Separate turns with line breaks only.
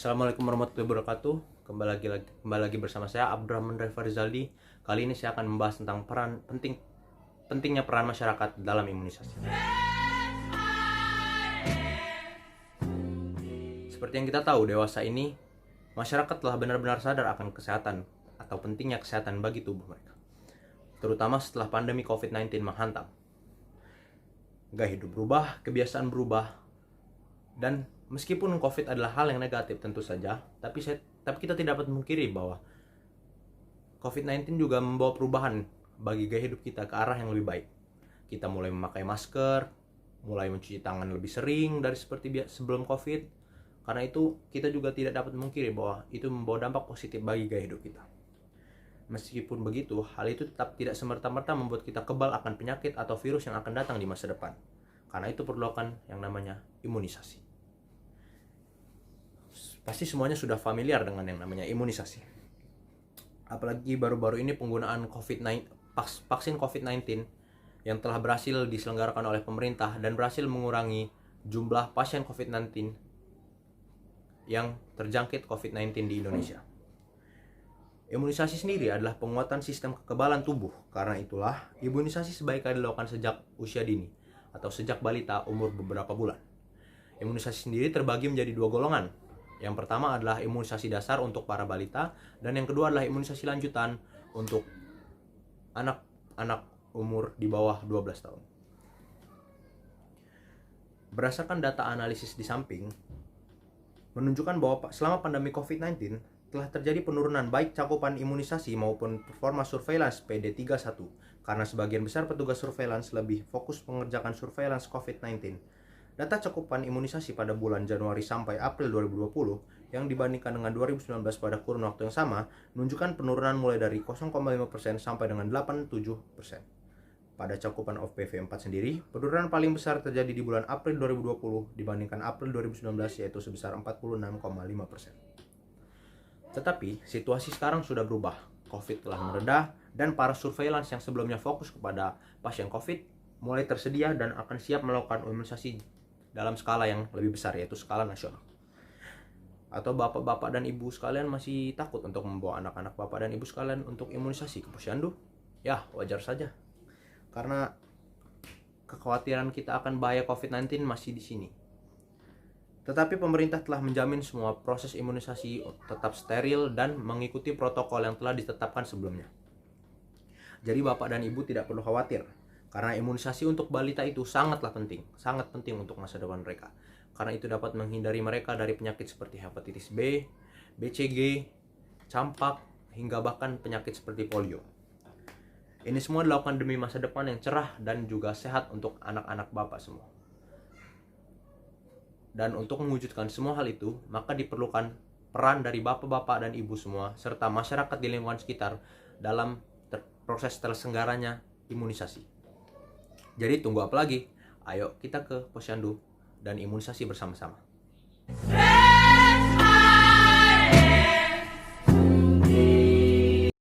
Assalamualaikum warahmatullahi wabarakatuh. Kembali lagi bersama saya Abdurrahman Reva Rizaldi. Kali ini saya akan membahas tentang pentingnya peran masyarakat dalam imunisasi. Seperti yang kita tahu, dewasa ini masyarakat telah benar-benar sadar akan kesehatan atau pentingnya kesehatan bagi tubuh mereka, terutama setelah pandemi COVID-19 menghantam. Gaya hidup berubah, kebiasaan berubah, dan meskipun COVID adalah hal yang negatif tentu saja, tapi kita tidak dapat memungkiri bahwa COVID-19 juga membawa perubahan bagi gaya hidup kita ke arah yang lebih baik. Kita mulai memakai masker, mulai mencuci tangan lebih sering dari seperti sebelum COVID. Karena itu kita juga tidak dapat memungkiri bahwa itu membawa dampak positif bagi gaya hidup kita. Meskipun begitu, hal itu tetap tidak semerta-merta membuat kita kebal akan penyakit atau virus yang akan datang di masa depan. Karena itu perlukan yang namanya imunisasi. Pasti semuanya sudah familiar dengan yang namanya imunisasi. Apalagi baru-baru ini penggunaan vaksin COVID-19 yang telah berhasil diselenggarakan oleh pemerintah dan berhasil mengurangi jumlah pasien COVID-19 yang terjangkit COVID-19 di Indonesia. Imunisasi sendiri adalah penguatan sistem kekebalan tubuh. Karena itulah, imunisasi sebaiknya dilakukan sejak usia dini atau sejak balita umur beberapa bulan. Imunisasi sendiri terbagi menjadi dua golongan. Yang pertama adalah imunisasi dasar untuk para balita, dan yang kedua adalah imunisasi lanjutan untuk anak-anak umur di bawah 12 tahun. Berdasarkan data analisis di samping, menunjukkan bahwa selama pandemi COVID-19 telah terjadi penurunan baik cakupan imunisasi maupun performa surveillance PD31, karena sebagian besar petugas surveillance lebih fokus mengerjakan surveillance COVID-19. Data cakupan imunisasi pada bulan Januari sampai April 2020 yang dibandingkan dengan 2019 pada kurun waktu yang sama menunjukkan penurunan mulai dari 0,5% sampai dengan 87%. Pada cakupan OPV 4 sendiri, penurunan paling besar terjadi di bulan April 2020 dibandingkan April 2019, yaitu sebesar 46,5%. Tetapi, situasi sekarang sudah berubah. COVID telah meredah, dan para surveillance yang sebelumnya fokus kepada pasien COVID mulai tersedia dan akan siap melakukan imunisasi dalam skala yang lebih besar, yaitu skala nasional. Atau bapak-bapak dan ibu sekalian masih takut untuk membawa anak-anak bapak dan ibu sekalian untuk imunisasi ke posyandu? Ya, wajar saja. Karena kekhawatiran kita akan bahaya COVID-19 masih di sini. Tetapi pemerintah telah menjamin semua proses imunisasi tetap steril dan mengikuti protokol yang telah ditetapkan sebelumnya. Jadi bapak dan ibu tidak perlu khawatir, karena imunisasi untuk balita itu sangat penting untuk masa depan mereka. Karena itu dapat menghindari mereka dari penyakit seperti hepatitis B, BCG, campak, hingga bahkan penyakit seperti polio. Ini semua dilakukan demi masa depan yang cerah dan juga sehat untuk anak-anak bapak semua. Dan untuk mewujudkan semua hal itu, maka diperlukan peran dari bapak-bapak dan ibu semua, serta masyarakat di lingkungan sekitar dalam proses terselenggaranya imunisasi. Jadi tunggu apa lagi? Ayo kita ke posyandu dan imunisasi bersama-sama.